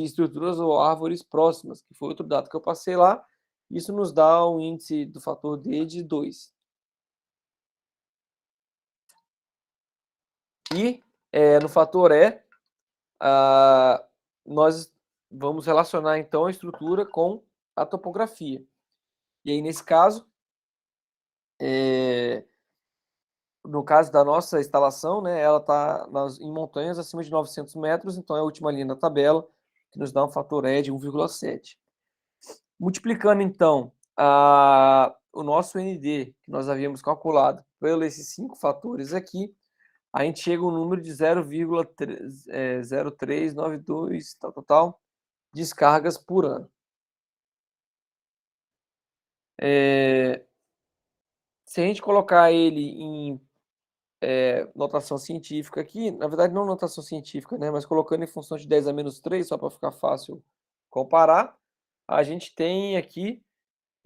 estruturas ou árvores próximas, que foi outro dado que eu passei lá. Isso nos dá um índice do fator D de 2. E no fator E, nós vamos relacionar então a estrutura com a topografia. E aí, nesse caso, no caso da nossa instalação, né, ela está em montanhas acima de 900 metros, então é a última linha da tabela, que nos dá um fator E de 1,7. Multiplicando, então, o nosso ND, que nós havíamos calculado, pelos esses 5 fatores aqui, a gente chega a um número de 0,0392 descargas por ano. Se a gente colocar ele em notação científica aqui, na verdade não notação científica, né, mas colocando em função de 10 a menos 3, só para ficar fácil comparar, a gente tem aqui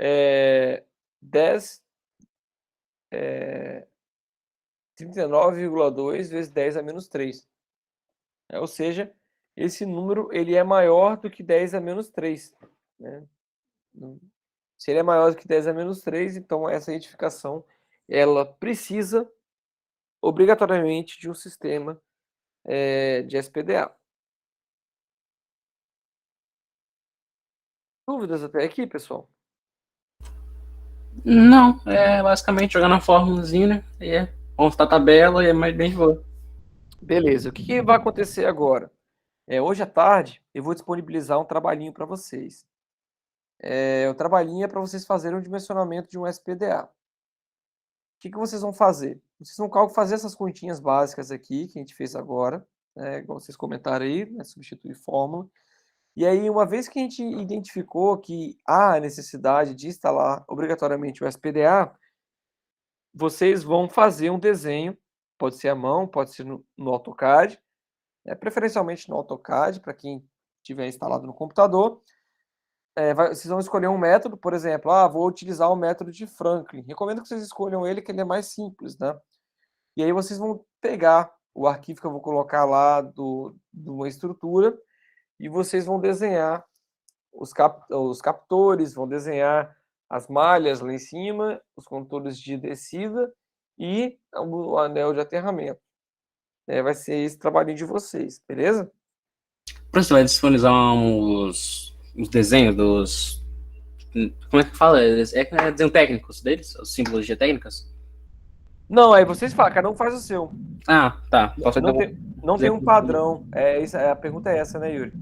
39,2 vezes 10 a menos 3. Ou seja, esse número ele é maior do que 10 a menos 3. Né? Se ele é maior do que 10 a menos 3, então essa edificação ela precisa obrigatoriamente de um sistema de SPDA. Dúvidas até aqui, pessoal? Não, é basicamente jogar na fórmulazinha, né? E montar a tabela e é mais bem de boa. Beleza, o que vai acontecer agora? Hoje à tarde eu vou disponibilizar um trabalhinho para vocês. O trabalhinho é para vocês fazerem um dimensionamento de um SPDA. O que vocês vão fazer? Vocês vão fazer essas continhas básicas aqui, que a gente fez agora, igual vocês comentaram aí, né, substituir fórmula. E aí, uma vez que a gente identificou que há a necessidade de instalar obrigatoriamente o SPDA, vocês vão fazer um desenho, pode ser à mão, pode ser no AutoCAD, preferencialmente no AutoCAD, para quem tiver instalado no computador. Vocês vão escolher um método, por exemplo, vou utilizar o método de Franklin. Recomendo que vocês escolham ele, que ele é mais simples, né? E aí vocês vão pegar o arquivo que eu vou colocar lá de uma estrutura e vocês vão desenhar os captores, vão desenhar as malhas lá em cima, os condutores de descida e o anel de aterramento. Vai ser esse trabalhinho de vocês, beleza? Você vai disponibilizar os desenhos dos... Como é que fala? Desenho técnicos deles? As simbologias técnicas? Não, aí vocês falam, cada um faz o seu. Ah, tá. Posso Não tem um padrão. A pergunta é essa, né, Yuri?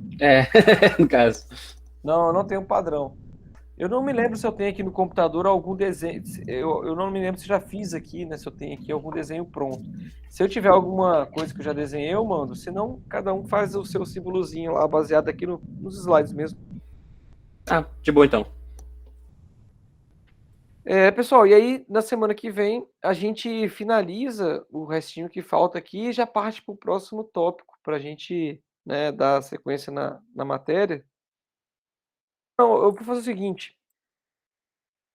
No caso. Não tem um padrão. Eu não me lembro se eu tenho aqui no computador algum desenho. Eu não me lembro se já fiz aqui, né? Se eu tenho aqui algum desenho pronto. Se eu tiver alguma coisa que eu já desenhei, eu mando. Senão, cada um faz o seu símbolozinho lá, baseado aqui nos slides mesmo. De boa então. Pessoal, e aí na semana que vem a gente finaliza o restinho que falta aqui e já parte para o próximo tópico, para a gente, né, dar sequência na matéria. Então, eu vou fazer o seguinte.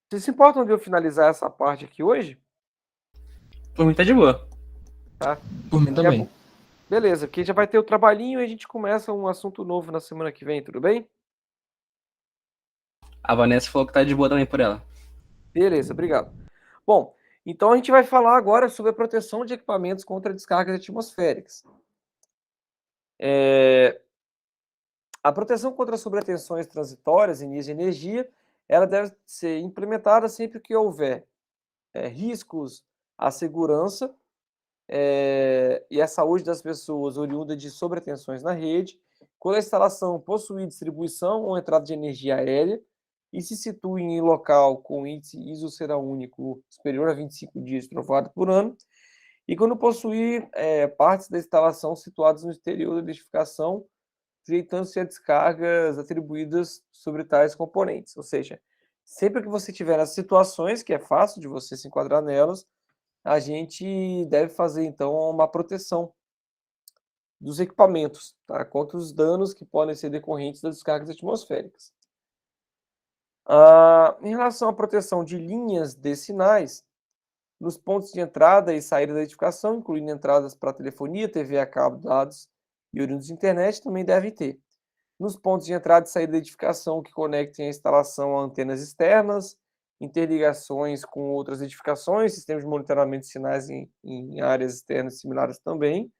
Vocês se importam de eu finalizar essa parte aqui hoje? Por mim tá de boa. Tá? Por mim também. Beleza, porque já vai ter o trabalhinho e a gente começa um assunto novo na semana que vem, tudo bem? A Vanessa falou que tá de boa também por ela. Beleza, obrigado. Bom, então a gente vai falar agora sobre a proteção de equipamentos contra descargas atmosféricas. A proteção contra sobretensões transitórias em linhas de energia, ela deve ser implementada sempre que houver riscos à segurança e à saúde das pessoas oriunda de sobretensões na rede, quando a instalação possui distribuição ou entrada de energia aérea e se situa em local com índice isoceraúnico superior a 25 dias de trovoada por ano, e quando possui partes da instalação situadas no exterior da edificação, sujeitando-se a descargas atribuídas sobre tais componentes. Ou seja, sempre que você tiver as situações, que é fácil de você se enquadrar nelas, a gente deve fazer, então, uma proteção dos equipamentos, tá? Contra os danos que podem ser decorrentes das descargas atmosféricas. Em relação à proteção de linhas de sinais, nos pontos de entrada e saída da edificação, incluindo entradas para telefonia, TV a cabo, dados e oriundos de internet, também devem ter. Nos pontos de entrada e saída da edificação que conectem a instalação a antenas externas, interligações com outras edificações, sistemas de monitoramento de sinais em áreas externas similares também,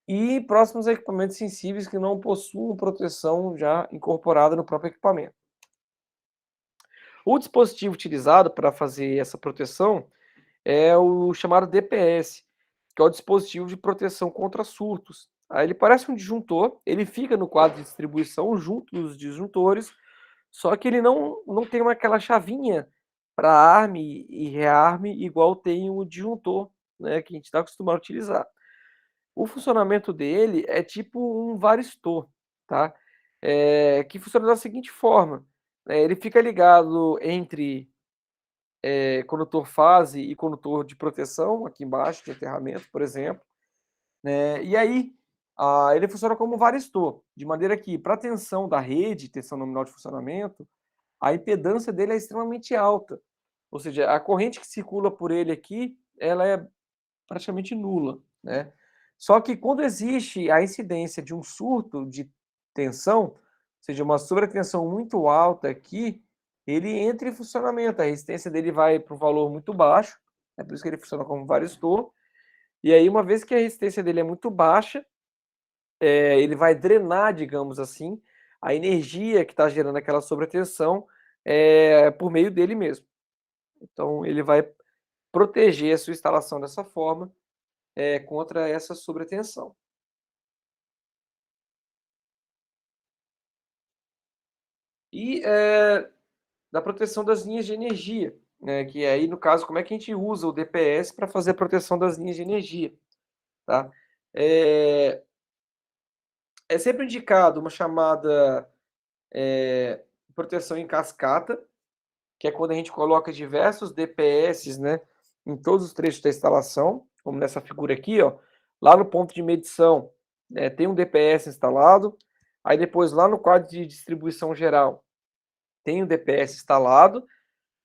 e próximos a equipamentos sensíveis que não possuam proteção já incorporada no próprio equipamento. O dispositivo utilizado para fazer essa proteção é o chamado DPS, que é o dispositivo de proteção contra surtos. Aí ele parece um disjuntor, ele fica no quadro de distribuição junto dos disjuntores, só que ele não tem aquela chavinha para arme e rearme igual tem o disjuntor, né, que a gente está acostumado a utilizar. O funcionamento dele é tipo um varistor, tá? Que funciona da seguinte forma, ele fica ligado entre condutor fase e condutor de proteção, aqui embaixo, de aterramento, por exemplo, né? E aí, ele funciona como varistor, de maneira que, para a tensão da rede, tensão nominal de funcionamento, a impedância dele é extremamente alta. Ou seja, a corrente que circula por ele aqui, ela é praticamente nula, né? Só que quando existe a incidência de um surto de tensão, ou seja, uma sobretensão muito alta aqui, ele entra em funcionamento, a resistência dele vai para um valor muito baixo, é por isso que ele funciona como varistor, e aí uma vez que a resistência dele é muito baixa, ele vai drenar, digamos assim, a energia que está gerando aquela sobretensão por meio dele mesmo. Então ele vai proteger a sua instalação dessa forma, contra essa sobretensão. E da proteção das linhas de energia, né? Que aí, no caso, como é que a gente usa o DPS para fazer a proteção das linhas de energia, tá? É sempre indicado uma chamada proteção em cascata, que é quando a gente coloca diversos DPS, né, em todos os trechos da instalação, como nessa figura aqui, ó, lá no ponto de medição, tem um DPS instalado, aí depois lá no quadro de distribuição geral tem o DPS instalado,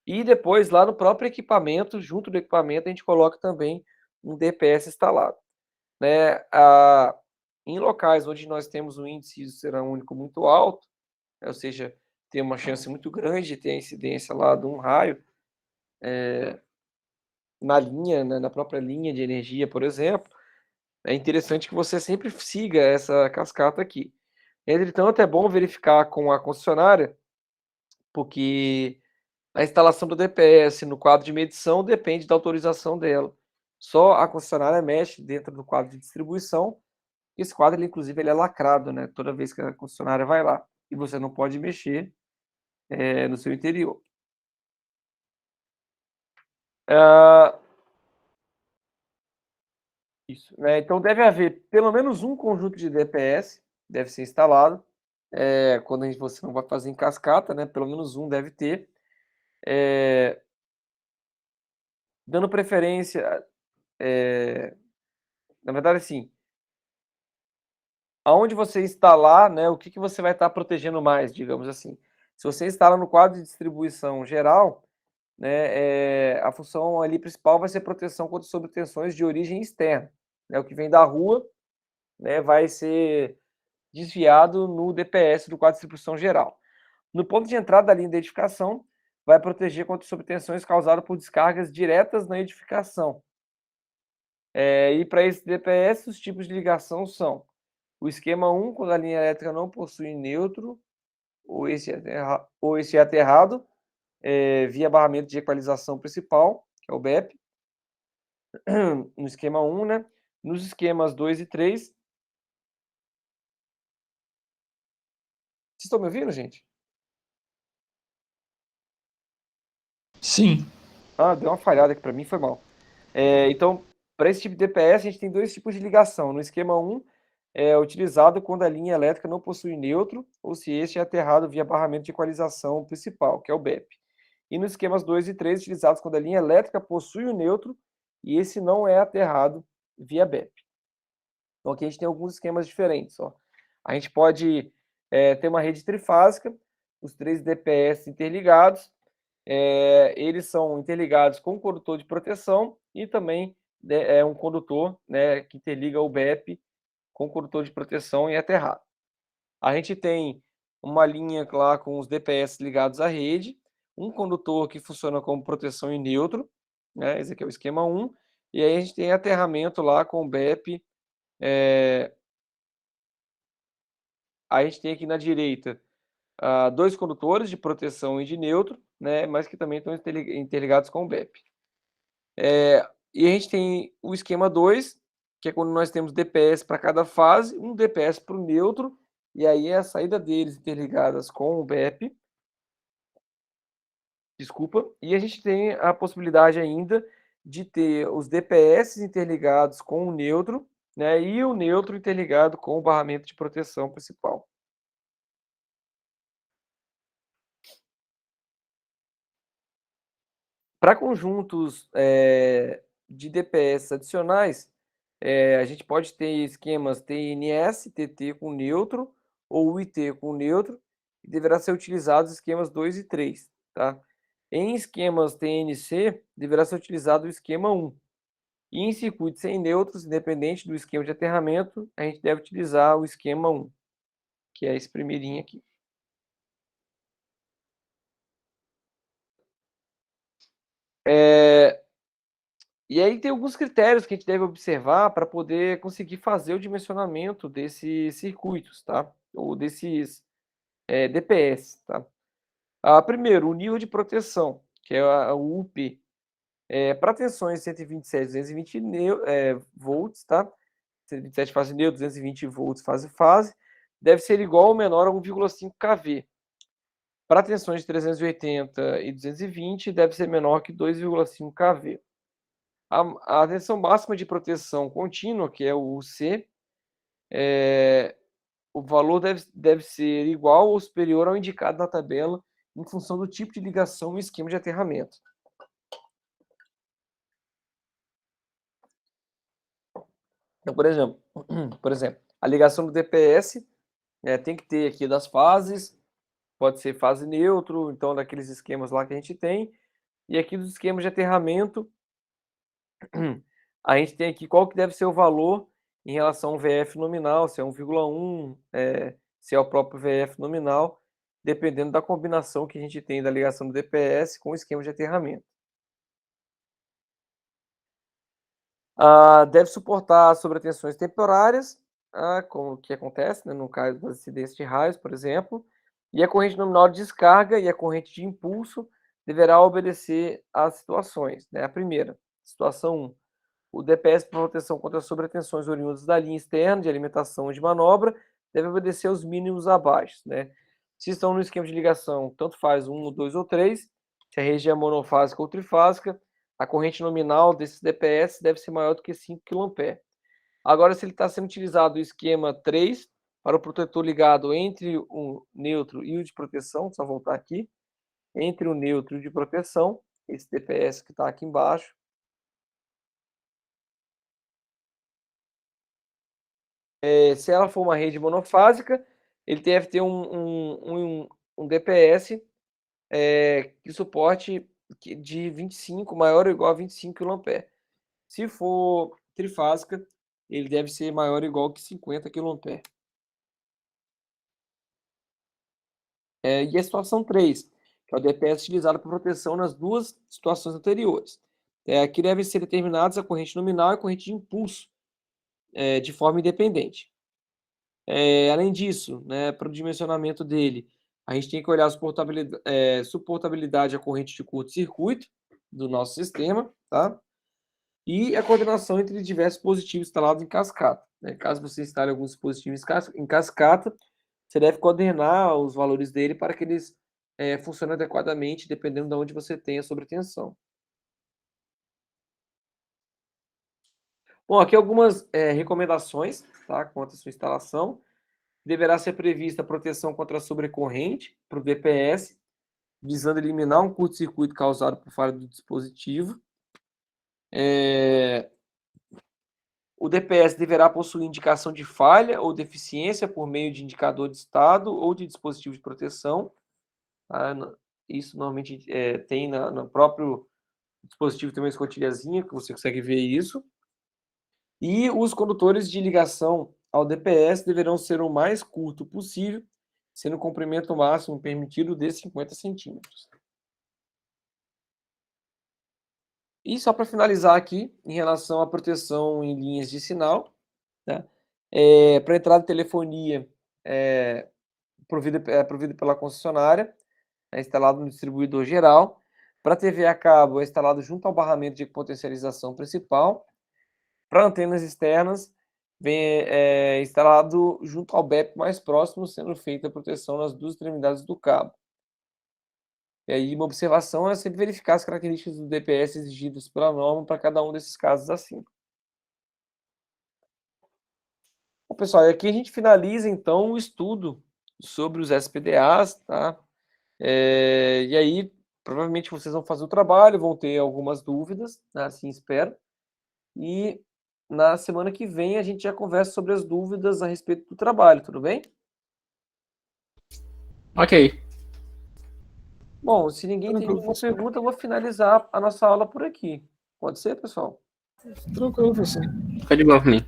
e depois lá no próprio equipamento, junto do equipamento, a gente coloca também um DPS instalado, né? Em locais onde nós temos um índice de serão único muito alto, ou seja, tem uma chance muito grande de ter a incidência lá de um raio na linha, né, na própria linha de energia, por exemplo, é interessante que você sempre siga essa cascata aqui. Entretanto, é bom verificar com a concessionária, porque a instalação do DPS no quadro de medição depende da autorização dela. Só a concessionária mexe dentro do quadro de distribuição. Esse quadro, ele, inclusive, ele é lacrado, né? Toda vez que a concessionária vai lá. E você não pode mexer no seu interior. Isso, né? Então, deve haver pelo menos um conjunto de DPS, deve ser instalado. Quando você não vai fazer em cascata, né? Pelo menos um deve ter. Dando preferência, na verdade, assim, aonde você instalar, né, o que você vai estar protegendo mais, digamos assim. Se você instala no quadro de distribuição geral, né, a função ali principal vai ser proteção contra sobretensões de origem externa. Né, o que vem da rua, né, vai ser desviado no DPS do quadro de distribuição geral. No ponto de entrada da linha de edificação, vai proteger contra sobretensões causadas por descargas diretas na edificação. E para esse DPS, os tipos de ligação são o esquema 1, quando a linha elétrica não possui neutro, ou esse é aterrado, via barramento de equalização principal, que é o BEP, no esquema 1, né? Nos esquemas 2 e 3. Vocês estão me ouvindo, gente? Sim. Deu uma falhada aqui para mim, foi mal. Então, para esse tipo de DPS, a gente tem dois tipos de ligação. No esquema 1, é utilizado quando a linha elétrica não possui neutro, ou se este é aterrado via barramento de equalização principal, que é o BEP. E nos esquemas 2 e 3, utilizados quando a linha elétrica possui o neutro e esse não é aterrado via BEP. Então aqui a gente tem alguns esquemas diferentes. Ó. A gente pode ter uma rede trifásica, os 3 DPS interligados, eles são interligados com um condutor de proteção e também um condutor, né, que interliga o BEP com condutor de proteção e aterrado. A gente tem uma linha lá com os DPS ligados à rede, um condutor que funciona como proteção em neutro, né? Esse aqui é o esquema 1, e aí a gente tem aterramento lá com o BEP. A gente tem aqui na direita 2 condutores de proteção e de neutro, né? Mas que também estão interligados com o BEP. E a gente tem o esquema 2, que é quando nós temos DPS para cada fase, um DPS para o neutro, e aí é a saída deles interligadas com o BEP. Desculpa. E a gente tem a possibilidade ainda de ter os DPS interligados com o neutro, né, e o neutro interligado com o barramento de proteção principal. Para conjuntos de DPS adicionais, a gente pode ter esquemas TNS, TT com neutro, ou UIT com neutro, e deverá ser utilizados esquemas 2 e 3. Tá? Em esquemas TNC, deverá ser utilizado o esquema 1. E em circuitos sem neutros, independente do esquema de aterramento, a gente deve utilizar o esquema 1, que é esse primeirinho aqui. E aí tem alguns critérios que a gente deve observar para poder conseguir fazer o dimensionamento desses circuitos, tá? Ou desses DPS, tá? Primeiro, o nível de proteção, que é o UP. Para tensões 127, 220 volts, tá? 127 fase neutro, 220 volts fase, deve ser igual ou menor a 1,5 kV. Para tensões de 380 e 220, deve ser menor que 2,5 kV. A tensão máxima de proteção contínua, que é o UC, o valor deve ser igual ou superior ao indicado na tabela, em função do tipo de ligação e esquema de aterramento. Então, por exemplo, a ligação do DPS tem que ter aqui das fases, pode ser fase neutro, então daqueles esquemas lá que a gente tem, e aqui dos esquemas de aterramento, a gente tem aqui qual que deve ser o valor em relação ao VF nominal, se é 1,1, se é o próprio VF nominal, dependendo da combinação que a gente tem da ligação do DPS com o esquema de aterramento. Deve suportar sobretensões temporárias, como que acontece, né, no caso das incidências de raios, por exemplo, e a corrente nominal de descarga e a corrente de impulso deverá obedecer às situações. Né? A primeira, situação 1, o DPS para proteção contra sobretensões oriundas da linha externa de alimentação e de manobra deve obedecer aos mínimos abaixo. Né? Se estão no esquema de ligação, tanto faz 1, 2 ou 3, se a rede é monofásica ou trifásica, a corrente nominal desses DPS deve ser maior do que 5 kA. Agora, se ele está sendo utilizado o esquema 3, para o protetor ligado entre o neutro e o de proteção, só voltar aqui, entre o neutro e o de proteção, esse DPS que está aqui embaixo, se ela for uma rede monofásica, ele deve ter um DPS que suporte de 25, maior ou igual a 25 kA. Se for trifásica, ele deve ser maior ou igual que 50 kA. E a situação 3, que é o DPS utilizado para proteção nas duas situações anteriores. Aqui devem ser determinados a corrente nominal e a corrente de impulso, de forma independente. Além disso, né, para o dimensionamento dele, a gente tem que olhar a suportabilidade à corrente de curto-circuito do nosso sistema, tá? E a coordenação entre diversos dispositivos instalados em cascata. Né? Caso você instale alguns dispositivos em cascata, você deve coordenar os valores dele para que eles funcionem adequadamente, dependendo de onde você tem a sobretensão. Bom, aqui algumas recomendações, tá, quanto à sua instalação. Deverá ser prevista a proteção contra a sobrecorrente para o DPS, visando eliminar um curto-circuito causado por falha do dispositivo. O DPS deverá possuir indicação de falha ou deficiência por meio de indicador de estado ou de dispositivo de proteção. Tá? Isso normalmente tem no próprio dispositivo, tem uma escotilhazinha que você consegue ver isso. E os condutores de ligação ao DPS deverão ser o mais curto possível, sendo o comprimento máximo permitido de 50 centímetros. E só para finalizar aqui, em relação à proteção em linhas de sinal, tá? Para entrada de telefonia provida pela concessionária, instalado no distribuidor geral, Para TV a cabo, é instalado junto ao barramento de potencialização principal. Para antenas externas, vem instalado junto ao BEP mais próximo, sendo feita a proteção nas duas extremidades do cabo. E aí, uma observação é sempre verificar as características do DPS exigidas pela norma para cada um desses casos acima. Bom, pessoal, e aqui a gente finaliza, então, o estudo sobre os SPDAs, tá? E aí, provavelmente vocês vão fazer o trabalho, vão ter algumas dúvidas, né? Assim espero. E na semana que vem a gente já conversa sobre as dúvidas a respeito do trabalho, tudo bem? Ok. Bom, se ninguém tem nenhuma pergunta, eu vou finalizar a nossa aula por aqui. Pode ser, pessoal? Tranquilo, professor. Fica de boa pra mim.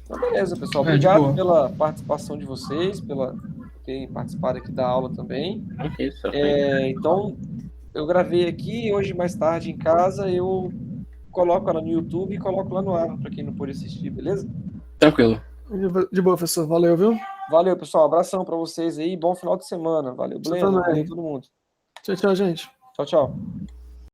Então, beleza, pessoal. É, de Obrigado boa. pela participação de vocês, por terem participado aqui da aula também. Ok, só bem. Então, eu gravei aqui, hoje mais tarde em casa eu coloco ela no YouTube e coloco lá no ar, para quem não pôde assistir, beleza? Tranquilo. De boa, professor. Valeu, viu? Valeu, pessoal. Abração para vocês aí. Bom final de semana. Valeu, Você Blenda. também. Valeu todo mundo. Tchau, tchau, gente. Tchau, tchau.